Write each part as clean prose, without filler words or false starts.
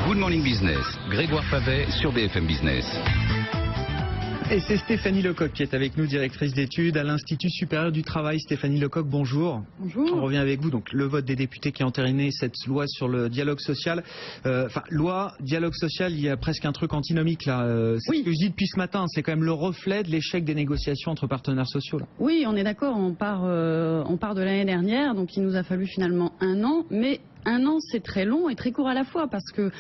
Good Morning Business, Grégoire Favet sur BFM Business. Et c'est Stéphanie Lecoq qui est avec nous, directrice d'études à l'Institut supérieur du travail. Stéphanie Lecoq, bonjour. Bonjour. On revient avec vous. Donc, le vote des députés qui a entériné cette loi sur le dialogue social. Loi, dialogue social, il y a presque un truc antinomique là. C'est ce que je dis depuis ce matin. C'est quand même le reflet de l'échec des négociations entre partenaires sociaux. Là. Oui, on est d'accord. On part de l'année dernière. Donc, il nous a fallu finalement un an. Mais un an, c'est très long et très court à la fois parce que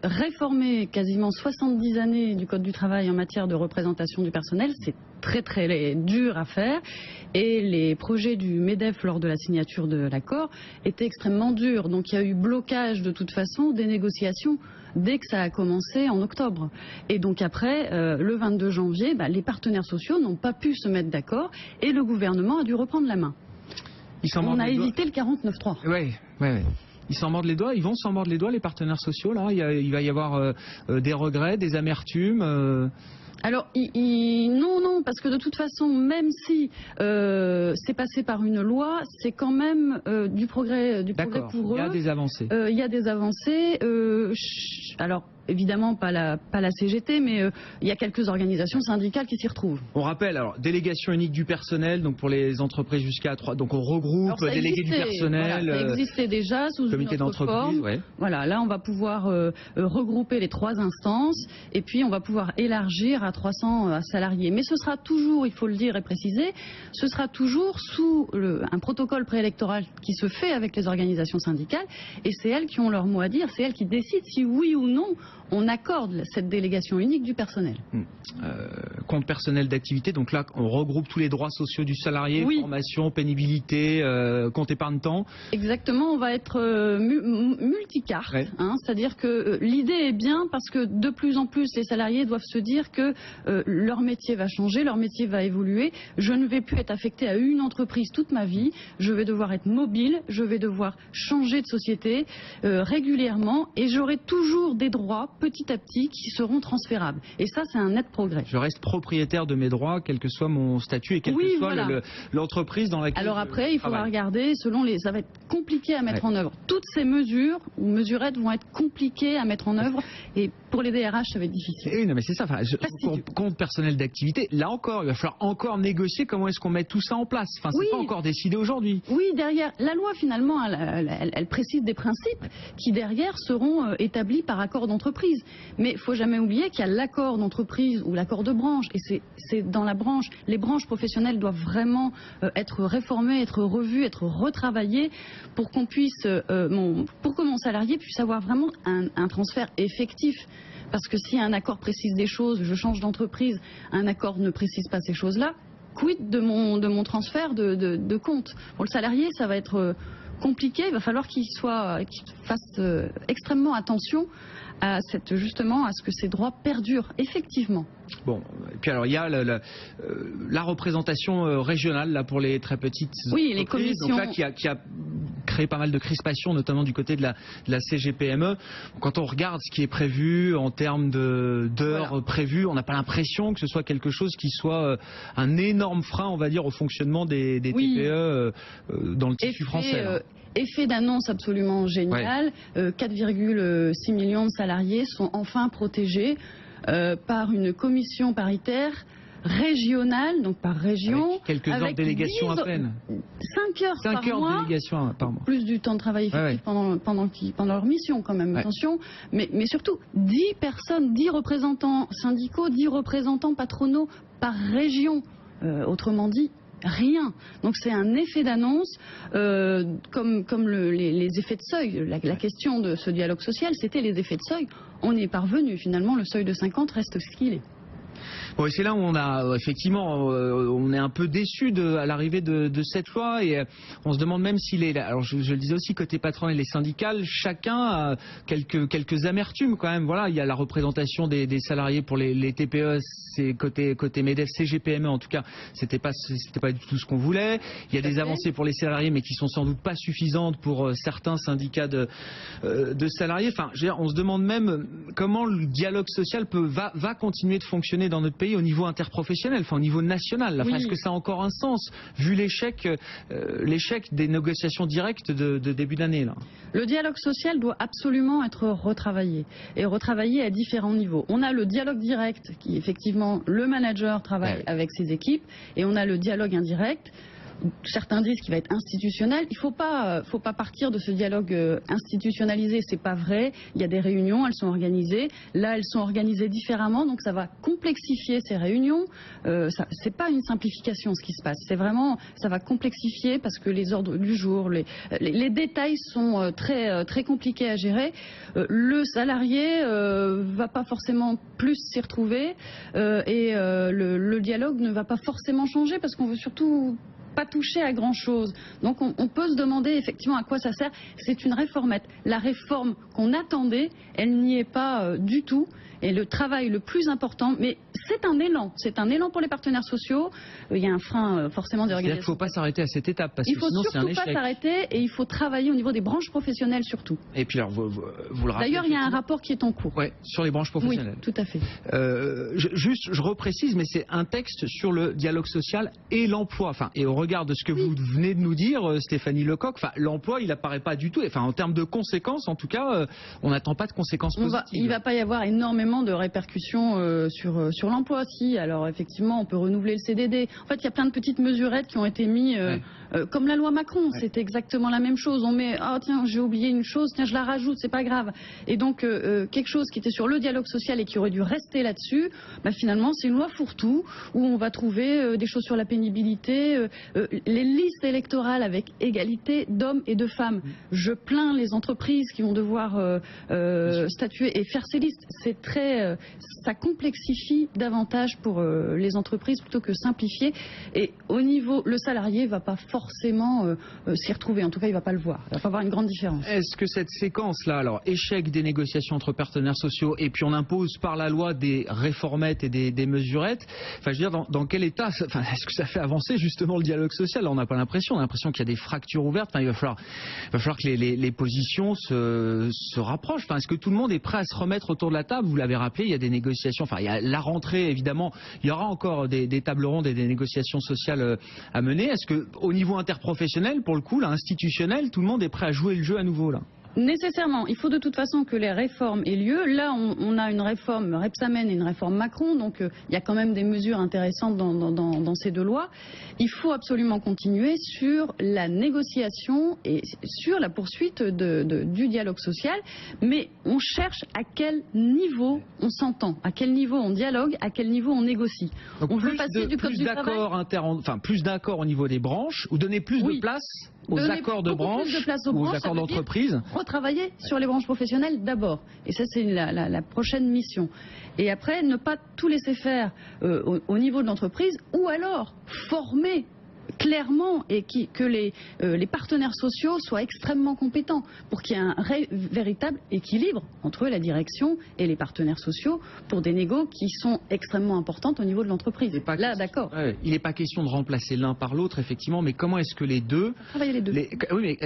réformer quasiment 70 années du Code du travail en matière de représentation du personnel, c'est très très dur à faire. Et les projets du MEDEF lors de la signature de l'accord étaient extrêmement durs. Donc il y a eu blocage de toute façon des négociations dès que ça a commencé en octobre. Et donc après, le 22 janvier, les partenaires sociaux n'ont pas pu se mettre d'accord et le gouvernement a dû reprendre la main. On a évité le 49.3. Oui. Ils s'en mordent les doigts, ils vont s'en mordre les doigts, les partenaires sociaux, là. Il va y avoir des regrets, des amertumes. Alors, non, parce que de toute façon, même si c'est passé par une loi, c'est quand même du progrès pour eux. Il y a des avancées. Il y a des avancées. Alors, évidemment, pas la CGT, mais il y a quelques organisations syndicales qui s'y retrouvent. On rappelle, alors, délégation unique du personnel, donc pour les entreprises jusqu'à 3, donc on regroupe délégués du personnel. Voilà, ça existait déjà sous comité une autre forme. Ouais. Voilà, là, on va pouvoir regrouper les 3 instances et puis on va pouvoir élargir à 300 salariés. Mais ce sera toujours, il faut le dire et préciser, ce sera toujours sous un protocole préélectoral qui se fait avec les organisations syndicales et c'est elles qui ont leur mot à dire, c'est elles qui décident si oui ou non on accorde cette délégation unique du personnel. Compte personnel d'activité, donc là on regroupe tous les droits sociaux du salarié, formation, pénibilité, compte épargne-temps. Exactement, on va être multicarte, c'est-à-dire que l'idée est bien parce que de plus en plus les salariés doivent se dire que leur métier va changer, leur métier va évoluer, je ne vais plus être affecté à une entreprise toute ma vie, je vais devoir être mobile, je vais devoir changer de société régulièrement et j'aurai toujours des droits petit à petit qui seront transférables. Et ça, c'est un net progrès. Je reste propriétaire de mes droits, quel que soit mon statut et quelle que soit l'entreprise dans laquelle Alors après, il faudra regarder, ça va être compliqué à mettre en œuvre. Toutes ces mesures ou mesurettes vont être compliquées à mettre en œuvre et pour les DRH, ça va être difficile. Oui, non, mais c'est ça. Compte personnel d'activité, là encore, il va falloir encore négocier comment est-ce qu'on met tout ça en place. Enfin, c'est pas encore décidé aujourd'hui. Oui, derrière, la loi finalement, elle précise des principes qui derrière seront établis par accord d'entreprise. Mais il ne faut jamais oublier qu'il y a l'accord d'entreprise ou l'accord de branche. Et c'est dans la branche. Les branches professionnelles doivent vraiment être réformées, être revues, être retravaillées pour qu'on puisse, pour que mon salarié puisse avoir vraiment un transfert effectif. Parce que si un accord précise des choses, je change d'entreprise, un accord ne précise pas ces choses-là, quid de mon transfert de compte? Pour le salarié, ça va être compliqué. Il va falloir qu'il fasse extrêmement attention à ce que ces droits perdurent effectivement. Bon, et puis alors il y a la représentation régionale là pour les très petites entreprises, les commissions. Donc là qui a créé pas mal de crispations, notamment du côté de la CGPME. Quand on regarde ce qui est prévu en termes d'heures prévues, on n'a pas l'impression que ce soit quelque chose qui soit un énorme frein, on va dire, au fonctionnement des TPE dans le tissu français. Effet d'annonce absolument génial. 4,6 millions de salariés sont enfin protégés par une commission paritaire régionale, donc par région. Avec quelques heures de délégation à peine. 5 heures par mois. De délégation par mois. Plus du temps de travail effectif pendant leur mission quand même, attention. Mais surtout, 10 personnes, 10 représentants syndicaux, 10 représentants patronaux par région. Autrement dit, rien. Donc c'est un effet d'annonce, comme les effets de seuil. La question de ce dialogue social, c'était les effets de seuil. On y est parvenu. Finalement, le seuil de 50 reste ce qu'il est. Bon, et c'est là où on a effectivement, on est un peu déçu à l'arrivée de cette loi et on se demande même s'il est. Alors je le disais aussi côté patronal et syndicales, chacun a quelques amertumes quand même. Voilà, il y a la représentation des salariés pour les TPE, c'est côté MEDEF, CGPME en tout cas, c'était pas du tout ce qu'on voulait. Il y a des avancées pour les salariés, mais qui sont sans doute pas suffisantes pour certains syndicats de salariés. Enfin, on se demande même comment le dialogue social va continuer de fonctionner dans notre pays au niveau interprofessionnel, enfin au niveau national. Là. Oui. Est-ce que ça a encore un sens, vu l'échec des négociations directes de début d'année là? Le dialogue social doit absolument être retravaillé, et retravaillé à différents niveaux. On a le dialogue direct, qui effectivement, le manager travaille avec ses équipes, et on a le dialogue indirect. Certains disent qu'il va être institutionnel. Il faut pas partir de ce dialogue institutionnalisé. C'est pas vrai. Il y a des réunions, elles sont organisées. Là, elles sont organisées différemment, donc ça va complexifier ces réunions. C'est pas une simplification ce qui se passe. C'est vraiment, ça va complexifier parce que les ordres du jour, les détails sont très compliqués à gérer. Le salarié va pas forcément plus s'y retrouver et le dialogue ne va pas forcément changer parce qu'on veut surtout pas toucher à grand chose. Donc on peut se demander effectivement à quoi ça sert. C'est une réformette. La réforme qu'on attendait, elle n'y est pas du tout. Et le travail le plus important, mais c'est un élan pour les partenaires sociaux. Il y a un frein forcément des organisations. Il ne faut pas s'arrêter à cette étape parce que sinon c'est un échec. Il ne faut surtout pas s'arrêter et il faut travailler au niveau des branches professionnelles surtout. Et puis alors vous le rappelez. D'ailleurs il y a un rapport qui est en cours. Oui, sur les branches professionnelles. Oui, tout à fait. Je reprécise, mais c'est un texte sur le dialogue social et l'emploi. Enfin, et au regard de ce que vous venez de nous dire, Stéphanie Lecoq, enfin, l'emploi il n'apparaît pas du tout. Enfin, en termes de conséquences, en tout cas, on n'attend pas de conséquences positives. Il ne va pas y avoir énormément de répercussions sur l'emploi. Si, alors effectivement, on peut renouveler le CDD. En fait, il y a plein de petites mesurettes qui ont été mises, comme la loi Macron. C'est exactement la même chose. On met, ah tiens, j'ai oublié une chose, tiens, je la rajoute, c'est pas grave. Et donc, quelque chose qui était sur le dialogue social et qui aurait dû rester là-dessus, finalement, c'est une loi fourre-tout où on va trouver des choses sur la pénibilité, les listes électorales avec égalité d'hommes et de femmes. Je plains les entreprises qui vont devoir statuer et faire ces listes. C'est très, ça complexifie davantage pour les entreprises plutôt que simplifier. Et au niveau, le salarié va pas forcément s'y retrouver. En tout cas, il va pas le voir. Il va pas avoir une grande différence. Est-ce que cette séquence-là, alors échec des négociations entre partenaires sociaux et puis on impose par la loi des réformettes et des mesurettes, enfin je veux dire dans quel état, enfin, est-ce que ça fait avancer justement le dialogue social? Là, on n'a pas l'impression. On a l'impression qu'il y a des fractures ouvertes. Enfin, il va falloir que les positions se rapprochent. Enfin, est-ce que tout le monde est prêt à se remettre autour de la table? Vous l'avez rappelé, il y a des négociations. Enfin, il y a la rentrée, évidemment. Il y aura encore des tables rondes et des négociations sociales à mener. Est-ce que, au niveau interprofessionnel, pour le coup, là, institutionnel, tout le monde est prêt à jouer le jeu à nouveau là? Nécessairement. Il faut de toute façon que les réformes aient lieu. Là, on a une réforme Rebsamen et une réforme Macron, donc il y a quand même des mesures intéressantes dans ces deux lois. Il faut absolument continuer sur la négociation et sur la poursuite du dialogue social, mais on cherche à quel niveau on s'entend, à quel niveau on dialogue, à quel niveau on négocie. Donc on veut passer du code du travail. Plus d'accords au niveau des branches, ou donner plus de place aux accords de branche ou aux accords d'entreprise. Retravailler sur les branches professionnelles d'abord. Et ça, c'est la prochaine mission. Et après, ne pas tout laisser faire au niveau de l'entreprise, ou alors former clairement et que les partenaires sociaux soient extrêmement compétents pour qu'il y ait un véritable équilibre entre la direction et les partenaires sociaux pour des négos qui sont extrêmement importantes au niveau de l'entreprise. Là, d'accord. Il n'est pas question de remplacer l'un par l'autre, effectivement, mais comment est-ce que les deux... Travailler les deux. Oui, mais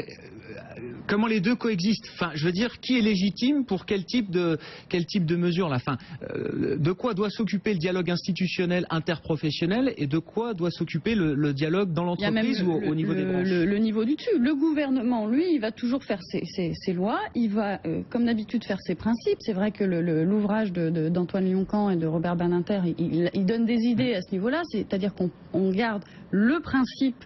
comment les deux coexistent? Enfin, je veux dire, qui est légitime pour quel type de mesure là? Enfin, de quoi doit s'occuper le dialogue institutionnel interprofessionnel et de quoi doit s'occuper le dialogue dans l'entreprise ou au niveau des branches? Le niveau du dessus. Le gouvernement, lui, il va toujours faire ses lois, il va, comme d'habitude, faire ses principes. C'est vrai que l'ouvrage d'Antoine Lyon-Camp et de Robert Badinter, il donne des idées à ce niveau-là, c'est-à-dire qu'on garde le principe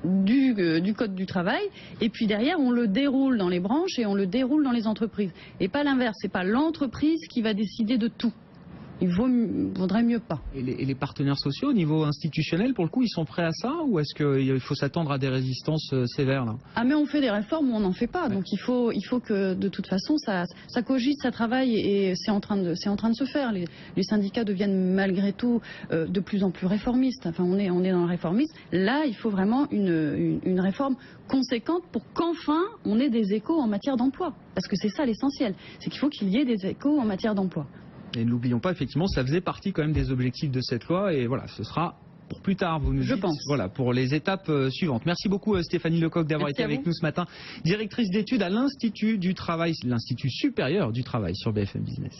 du code du travail, et puis derrière on le déroule dans les branches et on le déroule dans les entreprises. Et pas l'inverse, c'est pas l'entreprise qui va décider de tout. Il vaudrait mieux pas. Et les partenaires sociaux au niveau institutionnel, pour le coup, ils sont prêts à ça, ou est-ce qu'il faut s'attendre à des résistances sévères là? Ah, mais on fait des réformes ou on n'en fait pas. Donc il faut que de toute façon ça cogite, ça travaille, et c'est en train de se faire. Les syndicats deviennent malgré tout de plus en plus réformistes. Enfin, on est dans le réformisme. Là, il faut vraiment une réforme conséquente pour qu'enfin on ait des échos en matière d'emploi. Parce que c'est ça l'essentiel, c'est qu'il faut qu'il y ait des échos en matière d'emploi. Et n'oublions pas, effectivement, ça faisait partie quand même des objectifs de cette loi, et voilà, ce sera pour plus tard, vous nous dites. Je pense. Voilà, pour les étapes suivantes. Merci beaucoup Stéphanie Lecoq d'avoir été avec nous ce matin, directrice d'études à l'Institut du Travail, l'Institut supérieur du travail sur BFM Business.